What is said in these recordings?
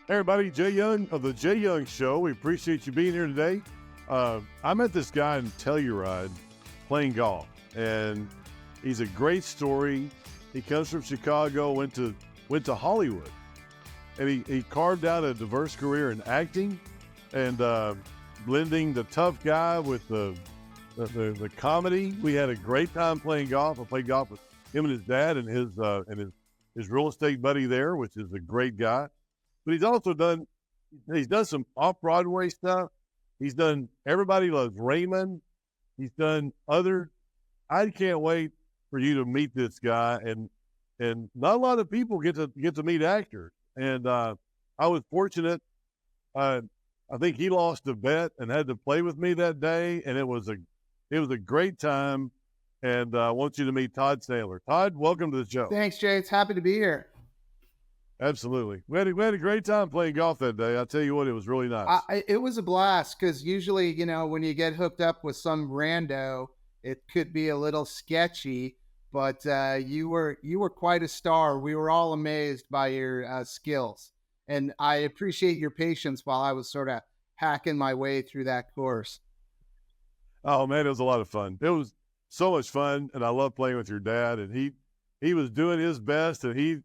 Hey everybody, Jay Young of the Jay Young Show. We appreciate you being here today. I met this guy in Telluride playing golf, and he's a great story. He comes from Chicago, went to Hollywood, and he carved out a diverse career in acting and blending the tough guy with the comedy. We had a great time playing golf. I played golf with him and his dad and his real estate buddy there, which is a great guy. But he's done some off-Broadway stuff. He's done Everybody Loves Raymond. He's done other. I can't wait for you to meet this guy. And not a lot of people get to meet actors. And I was fortunate. I think he lost a bet and had to play with me that day. And it was a great time. And I want you to meet Todd Sandler. Todd, welcome to the show. Thanks, Jay. It's happy to be here. Absolutely. We had a great time playing golf that day. I'll tell you what, it was really nice. It was a blast because usually, when you get hooked up with some rando, it could be a little sketchy, but you were quite a star. We were all amazed by your skills, and I appreciate your patience while I was sort of hacking my way through that course. Oh, man, it was a lot of fun. It was so much fun, and I love playing with your dad, and he was doing his best, and he's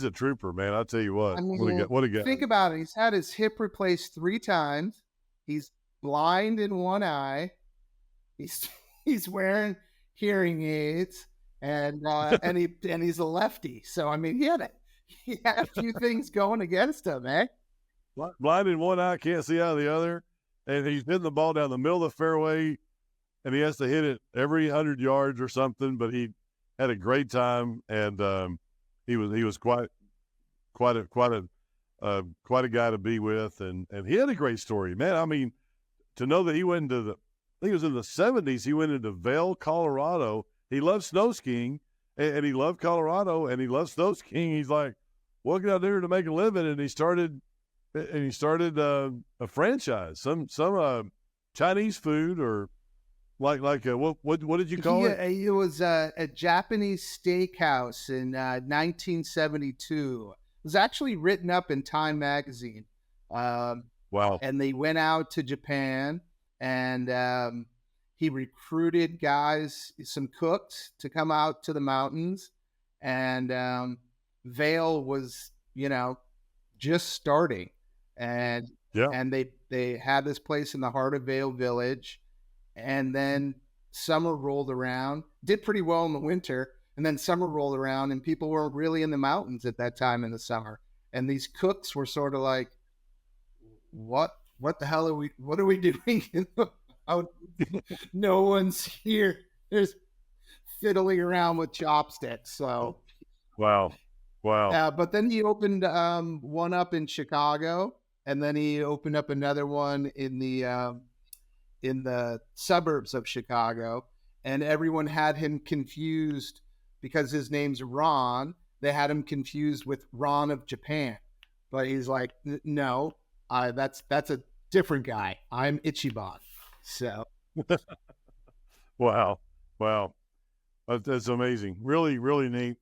a trooper, man. I'll tell you what. I mean, what a guy. Think about it. He's had his hip replaced 3 times. He's blind in one eye. He's wearing hearing aids, and he's a lefty. So I mean, he had a few things going against him, eh? Blind in one eye, can't see out of the other, and he's hitting the ball down the middle of the fairway, and he has to hit it every 100 yards or something. But he had a great time, and he was quite a guy to be with, and he had a great story, man. I mean, to know that he went into I think it was in the 70s, he went into Vail, Colorado. He loved snow skiing, and he loved Colorado, and he loved snow skiing. He's like, what can I do to make a living? And he started a franchise, some Chinese food or like what did you call it? It was a Japanese steakhouse in 1972. It was actually written up in Time magazine. Wow! And they went out to Japan, and he recruited guys, some cooks, to come out to the mountains. And Vail was, just starting, and they had this place in the heart of Vail Village. And then summer rolled around, did pretty well in the winter. And then summer rolled around, and people weren't really in the mountains at that time in the summer. And these cooks were sort of like, what the hell what are we doing? No one's here. There's fiddling around with chopsticks. So, wow. But then he opened one up in Chicago, and then he opened up another one in the suburbs of Chicago, and everyone had him confused because his name's Ron. They had him confused with Ron of Japan, but he's like, no, that's a different guy. I'm Ichiban. So, wow, that's amazing. Really, really neat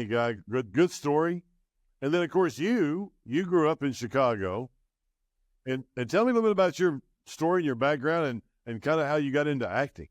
guy. Good story. And then of course you grew up in Chicago, and tell me a little bit about your story and your background and kind of how you got into acting.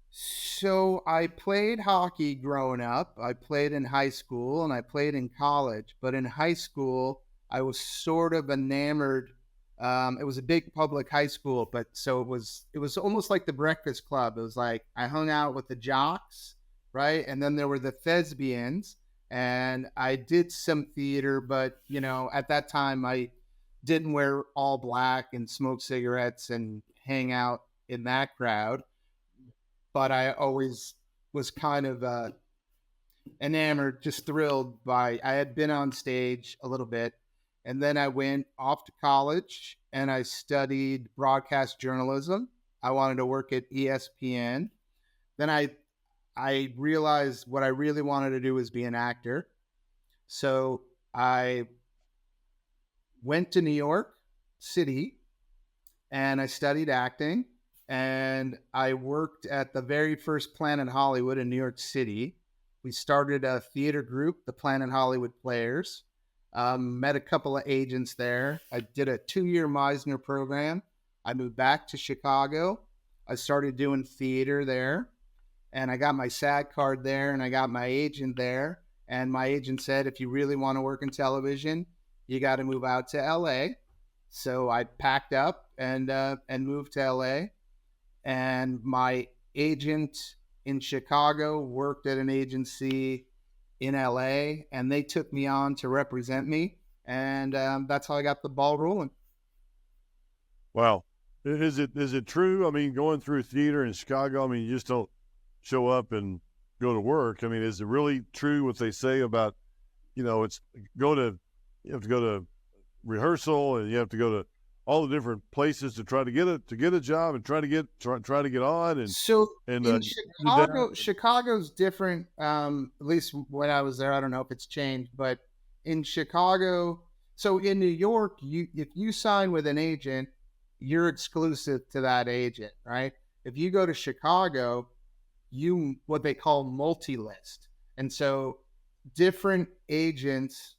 So I played hockey growing up. I played in high school and I played in college. But in high school, I was sort of enamored. It was a big public high school, but so it was almost like the Breakfast Club. It was like I hung out with the jocks, right? And then there were the thespians, and I did some theater, but at that time I didn't wear all black and smoke cigarettes and hang out in that crowd. But I always was kind of enamored, just thrilled by, I had been on stage a little bit. And then I went off to college and I studied broadcast journalism. I wanted to work at ESPN. Then I realized what I really wanted to do was be an actor. So I went to New York City and I studied acting, and I worked at the very first Planet Hollywood in New York City. We started a theater group, the Planet Hollywood Players. Met a couple of agents there. I did a 2-year Meisner program. I moved back to Chicago. I started doing theater there, and I got my SAG card there, and I got my agent there. And my agent said, if you really want to work in television, you got to move out to LA. So I packed up and moved to LA. And my agent in Chicago worked at an agency in LA, and they took me on to represent me, and that's how I got the ball rolling. Wow. Is it true? I mean, going through theater in Chicago, I mean, you just don't show up and go to work. I mean, is it really true what they say about, it's you have to go to rehearsal and you have to go to all the different places to try to get a job and try to get on So and in do that. Chicago's different. At least when I was there, I don't know if it's changed, but in Chicago, so in New York, if you sign with an agent, you're exclusive to that agent, right? If you go to Chicago, you what they call multi-list, and so different agents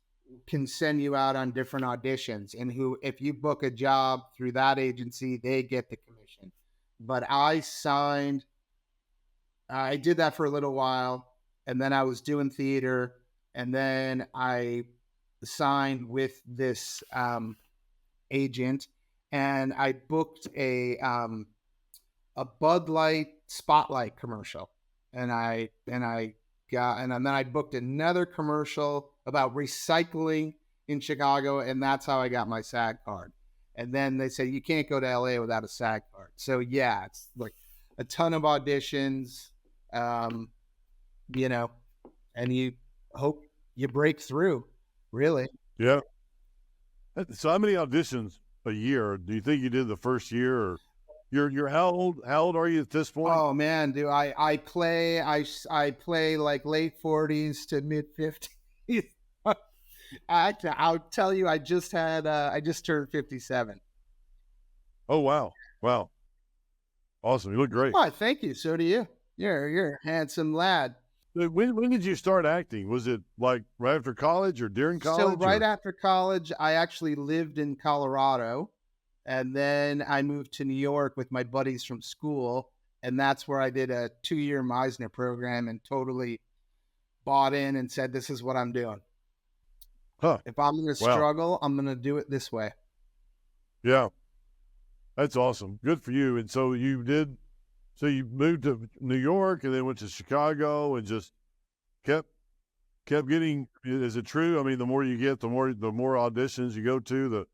can send you out on different auditions, and who if you book a job through that agency, they get the commission. But I did that for a little while, and then I was doing theater, and then I signed with this agent, and I booked a Bud Light Spotlight commercial, and then I booked another commercial about recycling in Chicago, and that's how I got my SAG card. And then they said you can't go to LA without a SAG card. So yeah, it's like a ton of auditions, um, you know, and you hope you break through. Really. Yeah. So how many auditions a year do you think you did the first year? Or you're how old are you at this point? Oh man, do I play like late 40s to mid 50s. I'll tell you, I just turned 57. Oh wow. Wow. Awesome. You look great. Oh, thank you. So do you. You're a handsome lad. When did you start acting? Was it like right after college or during college? So right after college, I actually lived in Colorado, and then I moved to New York with my buddies from school, and that's where I did a 2-year Meisner program and totally bought in and said, "This is what I'm doing. Huh. If I'm going to Wow. struggle, I'm going to do it this way." Yeah. That's awesome. Good for you. And so you moved to New York and then went to Chicago and just kept getting. Is it true? I mean, the more you get, the more auditions you go to, the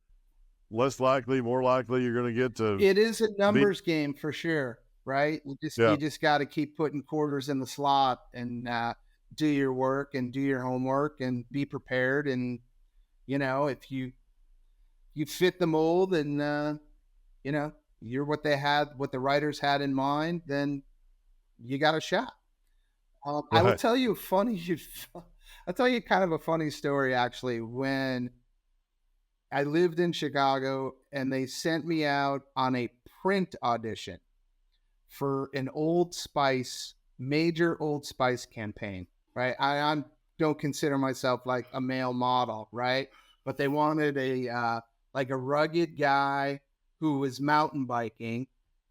more likely you're going to get to. It is a numbers game for sure, right? You just got to keep putting quarters in the slot and do your work and do your homework and be prepared. And if you fit the mold and you're what the writers had in mind, then you got a shot. I will tell you I'll tell you kind of a funny story actually. When I lived in Chicago and they sent me out on a print audition for an major Old Spice campaign, right? I don't consider myself like a male model, right? But they wanted a rugged guy who was mountain biking.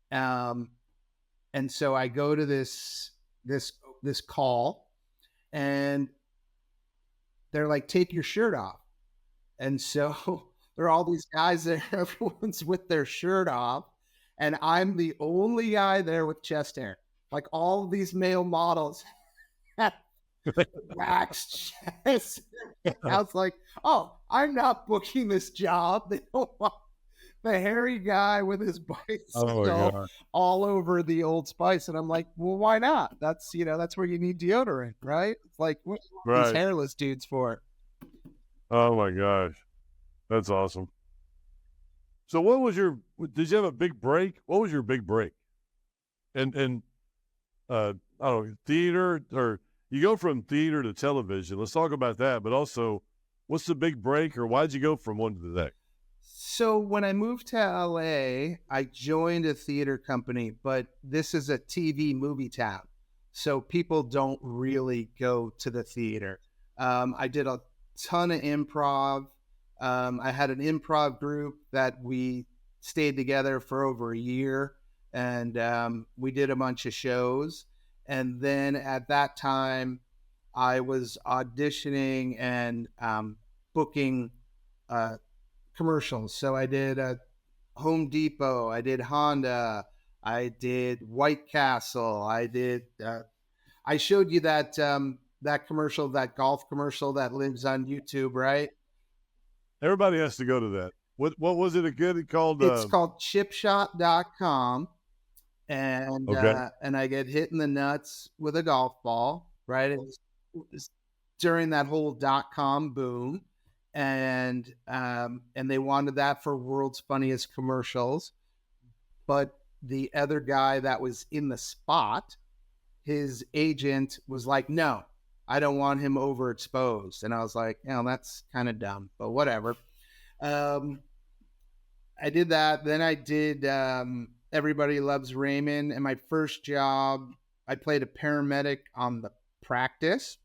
And so I go to this call, and they're like, "Take your shirt off." And so there are all these guys there, everyone's with their shirt off, and I'm the only guy there with chest hair. Like all of these male models have waxed chest. I was like, "Oh, I'm not booking this job. They don't want the hairy guy with his bicycle all over the Old Spice." And I'm like, "Well, why not? That's where you need deodorant, right? It's like, what are these hairless dudes for?" Oh my gosh, that's awesome. So did you have a big break? What was your big break? And I don't know, theater, or you go from theater to television. Let's talk about that. But also, what's the big break, or why'd you go from one to the next? So when I moved to LA, I joined a theater company, but this is a TV movie town. So people don't really go to the theater. I did ton of improv. I had an improv group that we stayed together for over a year, and we did a bunch of shows. And then at that time, I was auditioning and booking commercials. So I did Home Depot, I did Honda, I did White Castle, I did. I showed you that commercial, that golf commercial that lives on YouTube, right? Everybody has to go to that. What was it again? It called It's called chipshot.com. okay. And I get hit in the nuts with a golf ball, right? It was during that whole .com boom, and they wanted that for World's Funniest Commercials, but the other guy that was in the spot, his agent was like, "No, I don't want him overexposed," and I was like, "Oh, that's kind of dumb, but whatever." Um, I did that. Then I did Everybody Loves Raymond. And my first job, I played a paramedic on The Practice.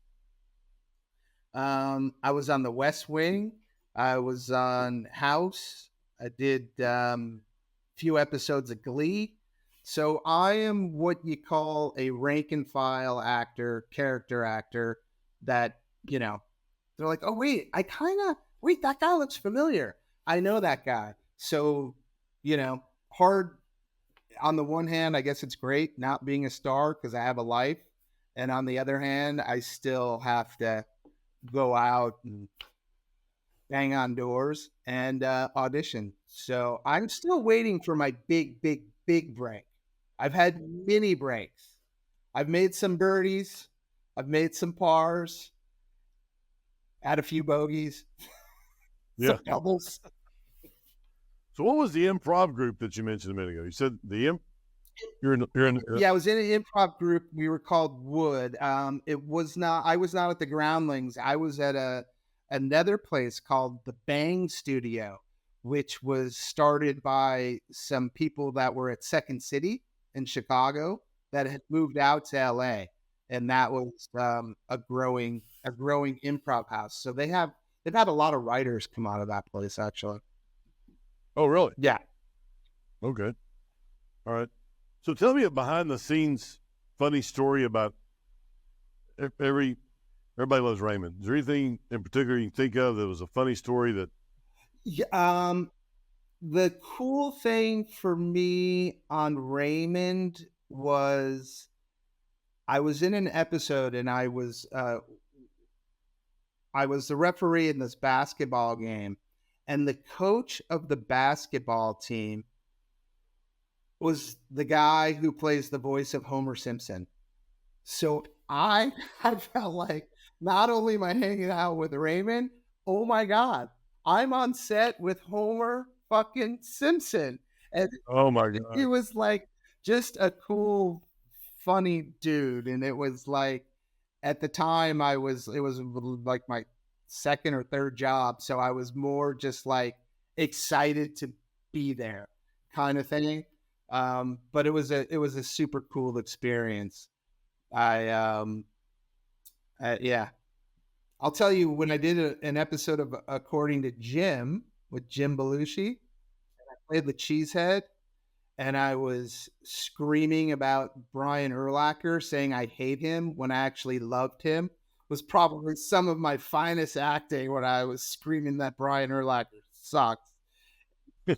I was on The West Wing. I was on House. I did few episodes of Glee. So I am what you call a rank and file actor, character actor that, they're like, oh, wait, that guy looks familiar. I know that guy. So, hard on the one hand, I guess it's great not being a star because I have a life. And on the other hand, I still have to go out and bang on doors and audition. So I'm still waiting for my big, big, big break. I've had mini breaks. I've made some birdies. I've made some pars. Had a few bogeys. Yeah. Some doubles. So what was the improv group that you mentioned a minute ago? You said you're in Yeah, I was in an improv group. We were called Wood. I was not at the Groundlings. I was at another place called the Bang Studio, which was started by some people that were at Second City in Chicago that had moved out to LA. And that was a growing improv house. So they've had a lot of writers come out of that place, actually. Oh, really? Yeah. Okay. All right. So tell me a behind the scenes funny story about Everybody Loves Raymond. Is there anything in particular you can think of that was a funny story that? Yeah, the cool thing for me on Raymond was I was in an episode and I was the referee in this basketball game, and the coach of the basketball team was the guy who plays the voice of Homer Simpson. So I felt like not only am I hanging out with Raymond, oh my God, I'm on set with Homer fucking Simpson. And Oh my it God. was like just a cool, funny dude. And it was like at the time it was like my second or third job. So I was more just like excited to be there kind of thing. But it was a super cool experience. Yeah, I'll tell you, when I did an episode of According to Jim with Jim Belushi, I played the cheesehead, and I was screaming about Brian Urlacher, saying I hate him when I actually loved him. Was probably some of my finest acting when I was screaming that Brian Urlacher sucks.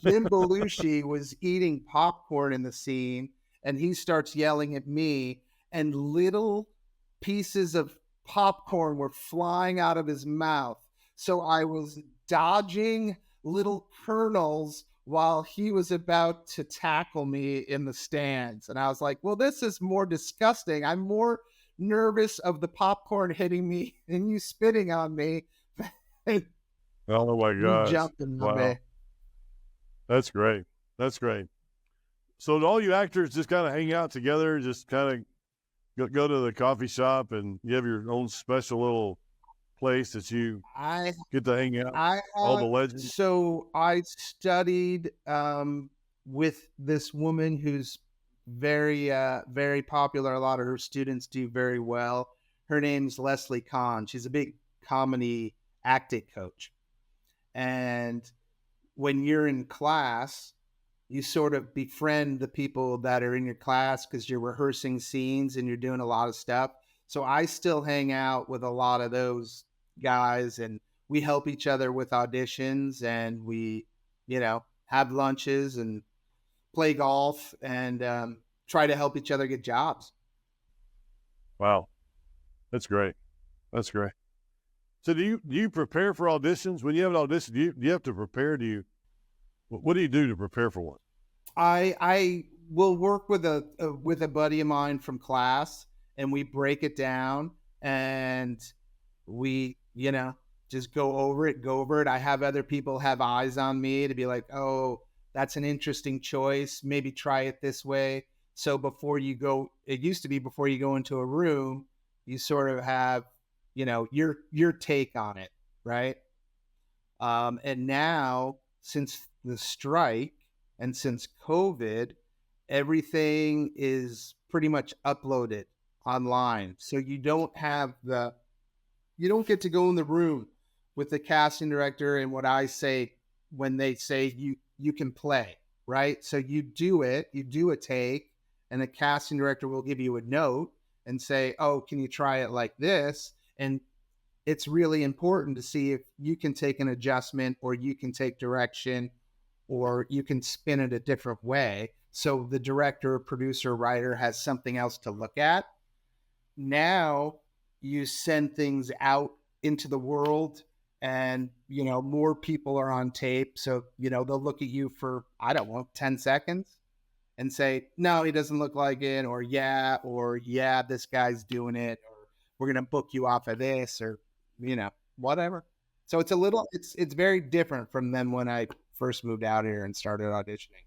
Jim Belushi was eating popcorn in the scene, and he starts yelling at me, and little pieces of popcorn were flying out of his mouth. So I was dodging little kernels while he was about to tackle me in the stands. And I was like, well, this is more disgusting. I'm more nervous of the popcorn hitting me and you spitting on me. Oh my You gosh. jumping on Wow. me. That's great. That's great. So do all you actors just kind of hang out together, just kind of go to the coffee shop, and you have your own special little place that you I get to hang out? All the legends. So I studied with this woman who's very popular. A lot of her students do very well. Her name's Leslie Kahn. She's a big comedy acting coach. And when you're in class, you sort of befriend the people that are in your class because you're rehearsing scenes and you're doing a lot of stuff. So I still hang out with a lot of those guys, and we help each other with auditions, and we, have lunches and play golf and try to help each other get jobs. Wow. That's great. That's great. So do you prepare for auditions? When you have an audition, do you have to prepare? What do you do to prepare for one? I will work with a buddy of mine from class, and we break it down, and we just go over it. I have other people have eyes on me to be like, oh, that's an interesting choice, maybe try it this way. So before you go, it used to be before you go into a room, you sort of have your take on it, right? And now, since the strike and since COVID, everything is pretty much uploaded online. So you don't get to go in the room with the casting director and what I say when they say you can play, right? So you do a take, and the casting director will give you a note and say, oh, can you try it like this? And it's really important to see if you can take an adjustment, or you can take direction, or you can spin it a different way. So the director, producer, writer has something else to look at. Now you send things out into the world, and more people are on tape. So they'll look at you for, I don't know, 10 seconds and say, no, he doesn't look like it, or yeah, this guy's doing it, or we're going to book you off of this, or whatever. So it's very different from then when I first moved out here and started auditioning.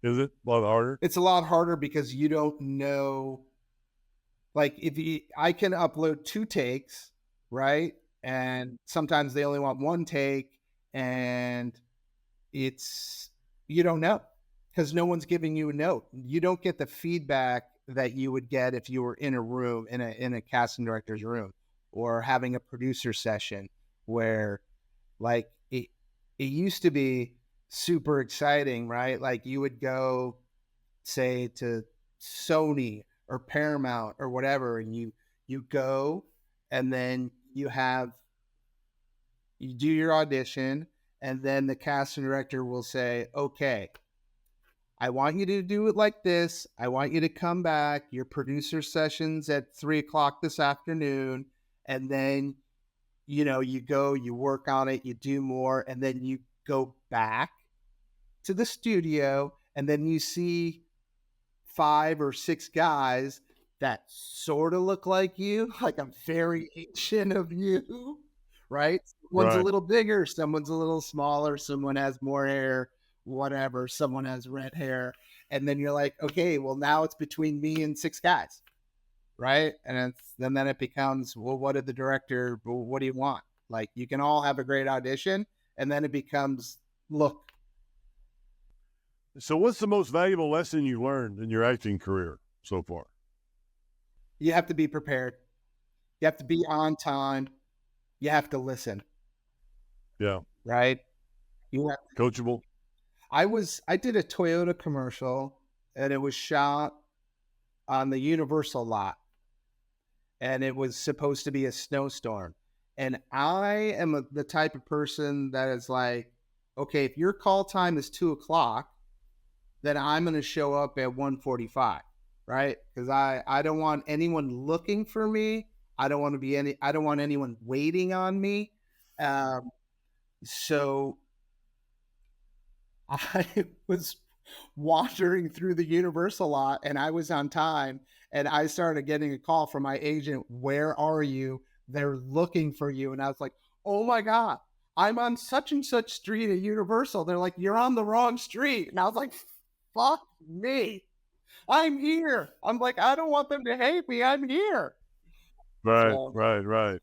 Is it a lot harder? It's a lot harder because you don't know. Like, I can upload 2 takes, right? And sometimes they only want 1 take, and you don't know, because no one's giving you a note. You don't get the feedback that you would get if you were in a room, in a casting director's room, or having a producer session where, like, it used to be super exciting, right? Like, you would go, say, to Sony or Paramount or whatever, and you go, and then you do your audition, and then the casting director will say, okay, I want you to do it like this. I want you to come back. Your producer session's at 3:00 this afternoon. And then, you go, you work on it, you do more, and then you go back to the studio, and then you see 5 or 6 guys that sort of look like you, like a variation of you, right? One's a Right. little bigger, someone's a little smaller, someone has more hair, whatever, someone has red hair. And then you're like, okay, well, now it's between me and 6 guys, right? And then it becomes, well, what do you want? Like, you can all have a great audition, and then it becomes, look. So what's the most valuable lesson you learned in your acting career so far? You have to be prepared. You have to be on time. You have to listen. Yeah. Right? You have Coachable. I did a Toyota commercial, and it was shot on the Universal lot, and it was supposed to be a snowstorm. And I am the type of person that is like, okay, if your call time is 2:00, then I'm going to show up at 1:45, right? Because I don't want anyone looking for me. I don't want anyone waiting on me. So I was wandering through the Universal lot, and I was on time, and I started getting a call from my agent. Where are you? They're looking for you. And I was like, oh my God, I'm on such and such street at Universal. They're like, you're on the wrong street. And I was like, fuck me. I'm here. I'm like, I don't want them to hate me. I'm here. Right, So, right.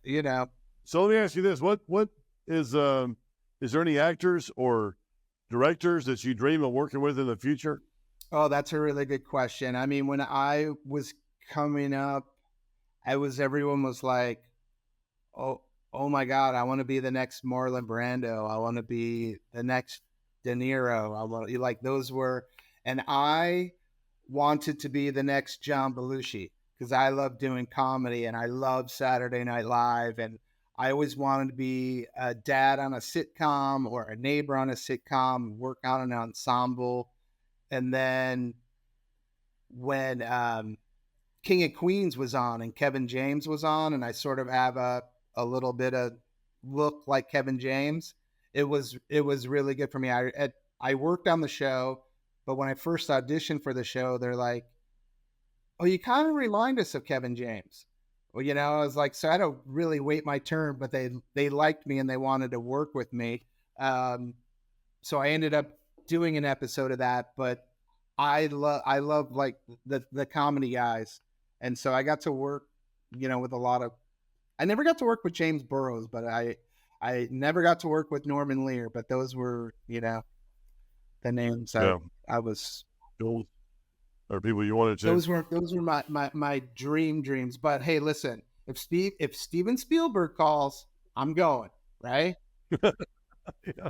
So let me ask you this: what is there any actors or directors that you dream of working with in the future? Oh, that's a really good question. I mean, when I was coming up, everyone was like, oh, oh my God, I want to be the next Marlon Brando. I want to be the next De Niro. I want like those were, and I wanted to be the next John Belushi because I love doing comedy and I love Saturday Night Live. And I always wanted to be a dad on a sitcom or a neighbor on a sitcom, work on an ensemble. And then when King of Queens was on and Kevin James was on, and I sort of have a little bit of look like Kevin James. It was really good for me. I worked on the show, but when I first auditioned for the show, they're like, "Oh, you kind of remind us of Kevin James." Well, I was like, so I had to really wait my turn, but they liked me and they wanted to work with me. Um, so I ended up doing an episode of that, but I love like the comedy guys, and so I got to work, with a lot of. I never got to work with James Burrows, but I never got to work with Norman Lear, but those were the names Yeah. I was. Those are people you wanted to. Those were my dreams. But hey, listen, if Steven Spielberg calls, I'm going, right? Yeah.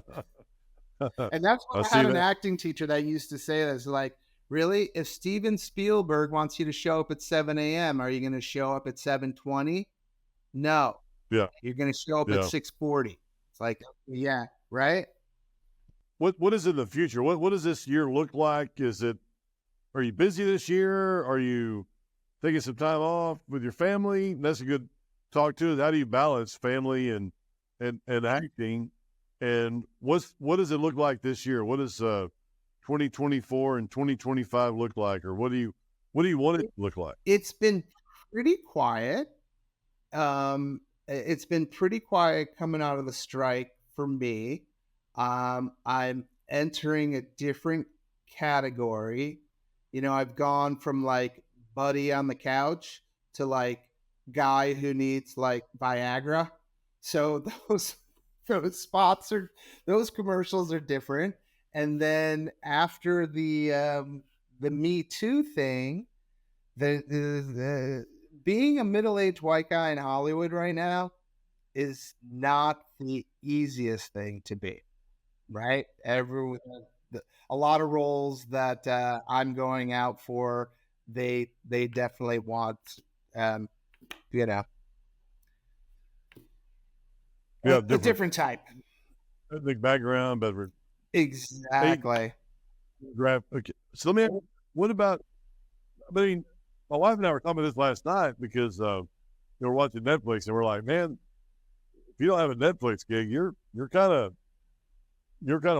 And that's I what I see had an that. acting teacher that used to say this, like, really, if Steven Spielberg wants you to show up at 7 a.m., are you going to show up at 7:20? No, Yeah. you're going to show up at Yeah. 6:40. It's like, yeah, right. What is in the future? What does this year look like? Are you busy this year? Are you taking some time off with your family? That's a good talk to. How do you balance family and acting? And what does it look like this year? What does 2024 and 2025 look like, or what do you want it to look like? It's been pretty quiet. It's been pretty quiet coming out of the strike for me. I'm entering a different category. I've gone from like buddy on the couch to like guy who needs like Viagra. So those spots are those commercials are different. And then after the Me Too thing, the being a middle-aged white guy in Hollywood right now is not the easiest thing to be, right? A lot of roles that I'm going out for, they definitely want, um, you know, Yeah, a different different type. ethnic background, but hey, Exactly. grab. Okay, so let me. What about? I mean, my wife and I were talking about this last night because we were watching Netflix and we're like, man, if you don't have a Netflix gig, you're kind of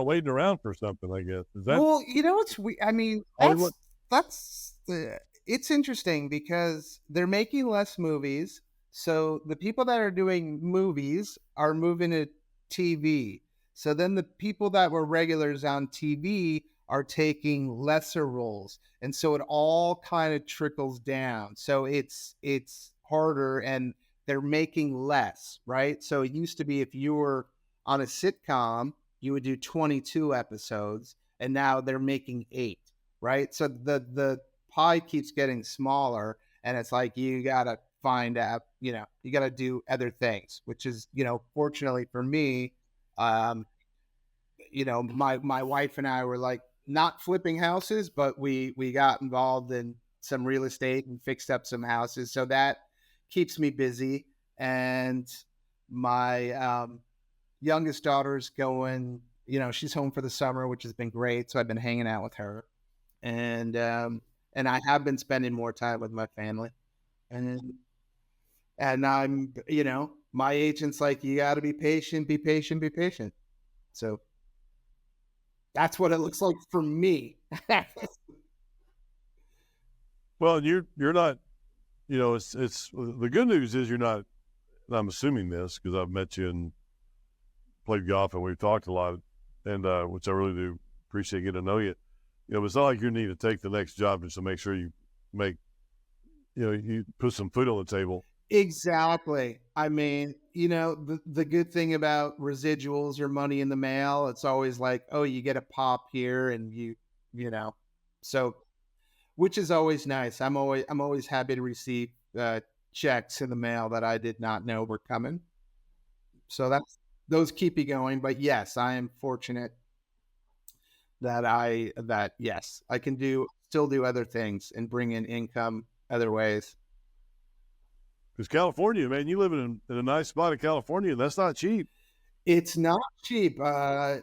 waiting around for something. I guess is that Well, it's we. I mean, Hollywood? that's the. It's interesting because they're making less movies, so the people that are doing movies are moving to TV. So then the people that were regulars on TV are taking lesser roles, and so it all kind of trickles down. So it's harder, and they're making less, right? So it used to be if you were on a sitcom, you would do 22 episodes, and now they're making 8, right? So the pie keeps getting smaller, and it's like you gotta find out, you gotta do other things, which is, fortunately for me, um, my wife and I were like not flipping houses, but we got involved in some real estate and fixed up some houses, so that keeps me busy. And my youngest daughter's going, she's home for the summer, which has been great. So I've been hanging out with her, and I have been spending more time with my family. And I'm, my agent's like, you got to be patient, be patient, be patient. So that's what it looks like for me. Well, you're not. It's the good news is you're not. And I'm assuming this because I've met you and played golf and we've talked a lot, and which I really do appreciate getting to know you. It's not like you need to take the next job just to make sure you make, you put some food on the table. Exactly. I mean, the good thing about residuals or money in the mail, it's always like, oh, you get a pop here, and you know, so which is always nice. I'm always happy to receive checks in the mail that I did not know were coming. So those keep me going. But yes, I am fortunate that yes, I can still do other things and bring in income other ways. Because California, man, you live in a nice spot in California. That's not cheap. It's not cheap. I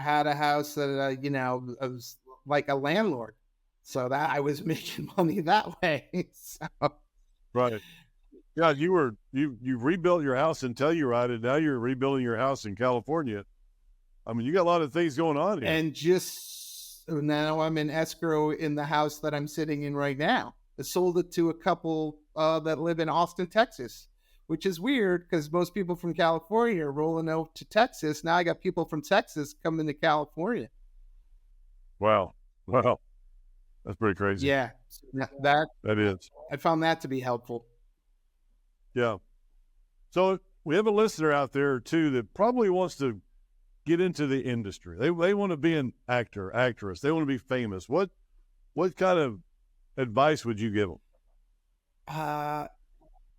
had a house that I was like a landlord, so that I was making money that way. So, Right. Yeah, you rebuilt your house in Telluride, and now you're rebuilding your house in California. I mean, you got a lot of things going on here. and just now I'm in escrow in the house that I'm sitting in right now. I sold it to a couple that live in Austin, Texas, which is weird because most people from California are rolling out to Texas. Now I got people from Texas coming to California. Wow. That's pretty crazy. Yeah, that is. I found that to be helpful. Yeah. So we have a listener out there too that probably wants to get into the industry. They want to be an actor, actress. They want to be famous. What kind of advice would you give them?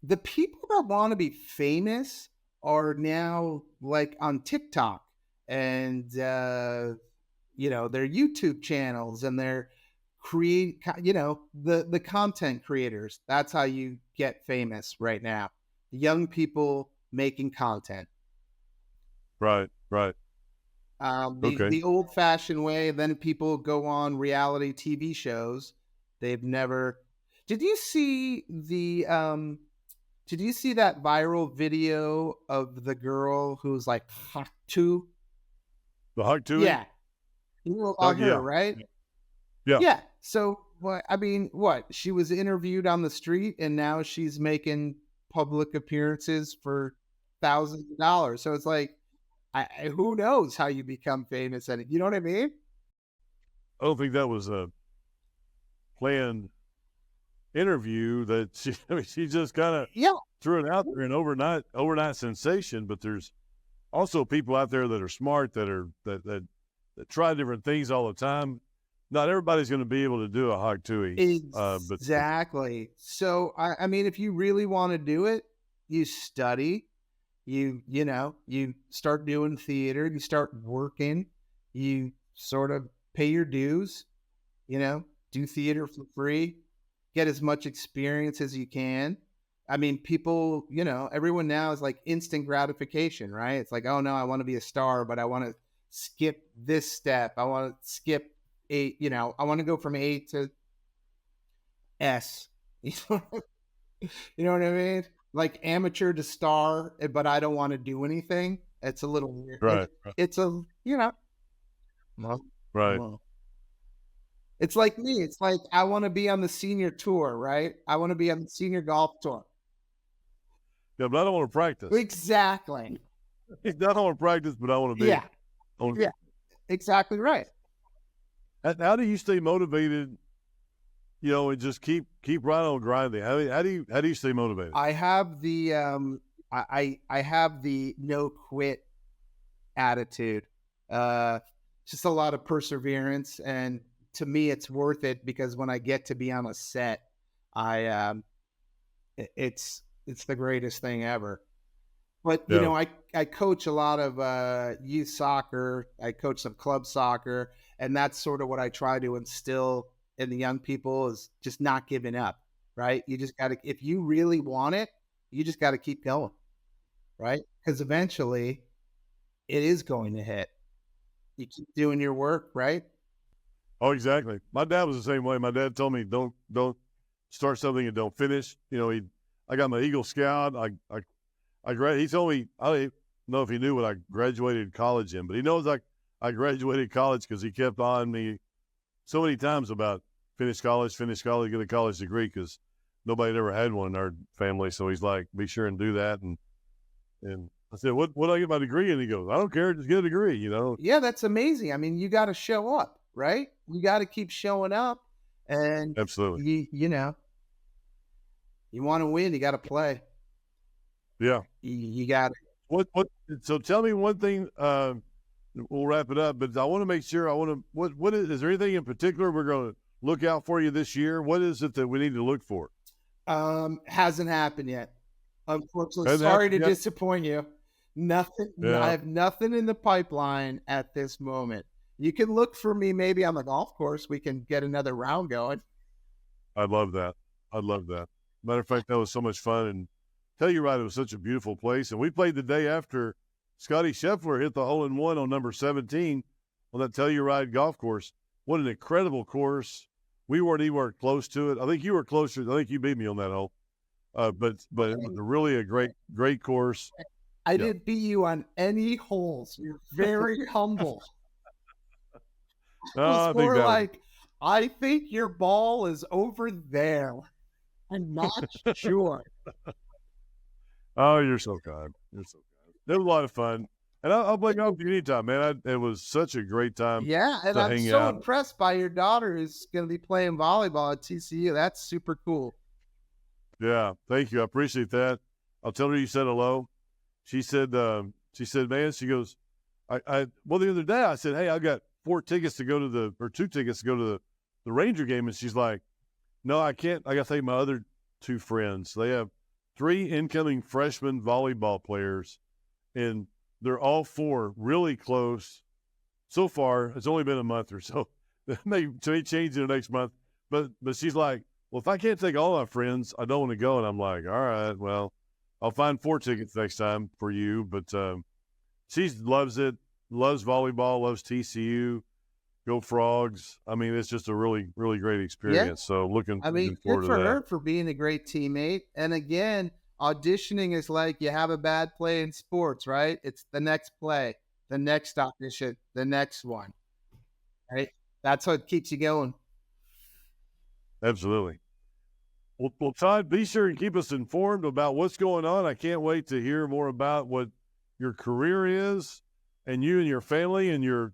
The people that want to be famous are now like on TikTok and their YouTube channels, and they're the content creators. That's how you get famous right now. Young people making content. Right. The old-fashioned way. Then people go on reality TV shows. They've never. Did you see that viral video of the girl who's like hot two? The hot two? Yeah, you know her, yeah. right? Yeah. So what? She was interviewed on the street, and now she's making public appearances for thousands of dollars. So it's like, who knows how you become famous? And you know what I mean? I don't think that was a planned interview. That she just kind of threw it out there, an overnight sensation. But there's also people out there that are smart, that try different things all the time. Not everybody's going to be able to do a hog tui. Exactly. So I mean, if you really want to do it, you study. You start doing theater. You start working. You sort of pay your dues. Do theater for free. Get as much experience as you can. I mean, people, everyone now is like instant gratification, right? It's like, oh no, I want to be a star, but I want to skip this step. I want to skip I want to go from A to S. You know what I mean? Like amateur to star, but I don't want to do anything. It's a little weird. Right. It's right. It's like me. It's like I want to be on the senior tour, right? I want to be on the senior golf tour. Yeah, but I don't want to practice. Exactly. I don't want to practice, but I want to be. Yeah. Exactly right. How do you stay motivated? And just keep right on grinding. How do you stay motivated? I have the I have the no quit attitude. Just a lot of perseverance, and to me, it's worth it because when I get to be on a set, it's the greatest thing ever. But I coach a lot of youth soccer. I coach some club soccer, and that's sort of what I try to instill in the young people is just not giving up. Right? You just got to, if you really want it, you just got to keep going. Right? Because eventually, it is going to hit. You keep doing your work, right? Oh, exactly. My dad was the same way. My dad told me don't start something and don't finish. I got my Eagle Scout. He told me, I don't know if he knew what I graduated college in, but he knows I graduated college because he kept on me so many times about finish college, get a college degree, because nobody had ever had one in our family. So he's like, be sure and do that. And I said, what do I get my degree in? He goes, I don't care, just get a degree, Yeah, that's amazing. I mean, you got to show up, right? You got to keep showing up, and absolutely, you want to win, you got to play. Yeah, you got it. What? So tell me one thing. We'll wrap it up, but I want to make sure. What is there anything in particular we're going to look out for you this year? What is it that we need to look for? Hasn't happened yet. Unfortunately, sorry to disappoint you. Nothing. I Yeah, have nothing in the pipeline at this moment. You can look for me maybe on the golf course. We can get another round going. I love that. I love that. Matter of fact, that was so much fun. And Telluride was such a beautiful place. And we played the day after Scotty Scheffler hit the hole-in-one on number 17 on that Telluride golf course. What an incredible course. We weren't anywhere close to it. I think you were closer. I think you beat me on that hole. But it was really a great course. I Yeah. didn't beat you on any holes. You're very humble. It No, was I think more that was. like, I think your ball is over there. I'm not sure. Oh, you're so kind. You're so kind. It was a lot of fun. And I'll play golf with you anytime, man. It was such a great time Yeah, and to I'm hang so out. impressed by your daughter who's going to be playing volleyball at TCU. That's super cool. Yeah, thank you. I appreciate that. I'll tell her you said hello. She said, man, she goes, well, the other day I said, hey, I got 2 tickets to go to the Ranger game. And she's like, no, I can't. I got to take my other 2 friends. They have 3 incoming freshman volleyball players, and they're all 4 really close. So far, it's only been a month or so. They may change in the next month. But she's like, well, if I can't take all my friends, I don't want to go. And I'm like, all right, well, I'll find 4 tickets next time for you. But she loves it, loves volleyball, loves TCU, go Frogs. I mean, it's just a really, really great experience. So looking forward good to for that. her for being a great teammate. And again, auditioning is like you have a bad play in sports, right? It's the next play, the next audition, the next one, right? That's what keeps you going. Absolutely. Well, Todd, be sure and keep us informed about what's going on. I can't wait to hear more about what your career is, and you and your family and your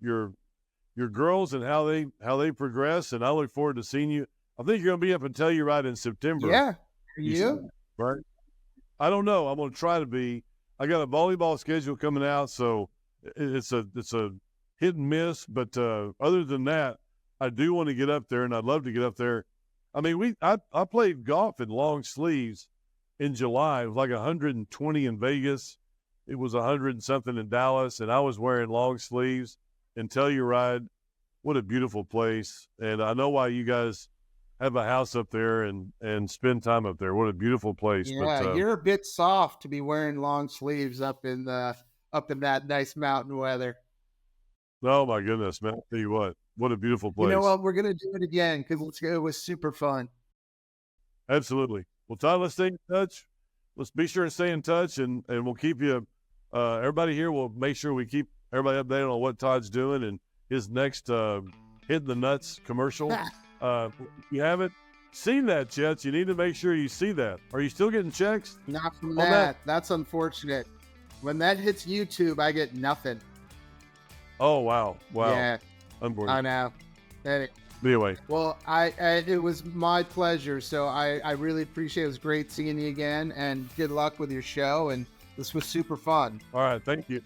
girls and how they progress. And I look forward to seeing you. I think you're going to be up in Telluride in September. Yeah. Are You you? said, right? I don't know. I'm going to try to be. I got a volleyball schedule coming out, so it's a hit and miss. But other than that, I do want to get up there, and I'd love to get up there. I mean, I played golf in long sleeves in July. It was like 120 in Vegas. It was 100 and something in Dallas, and I was wearing long sleeves in Telluride. What a beautiful place. And I know why you guys have a house up there and spend time up there. What a beautiful place. Yeah, But you're a bit soft to be wearing long sleeves up in that nice mountain weather. oh, my goodness, man. I'll tell you what a beautiful place. You know what? We're gonna do it again because it was super fun. Absolutely. Well, Todd, let's stay in touch. Let's be sure and stay in touch, and we'll keep you, everybody here will make sure we keep everybody updated on what Todd's doing and his next Hitting the Nuts commercial. If you haven't seen that yet, you need to make sure you see that. Are you still getting checks? Not from On that. That's unfortunate. When that hits YouTube, I get nothing. Oh, wow. Yeah, Unbelievable. I know. Anyway, Well, it was my pleasure. So I really appreciate it. It was great seeing you again, and good luck with your show. And this was super fun. all right. Thank you.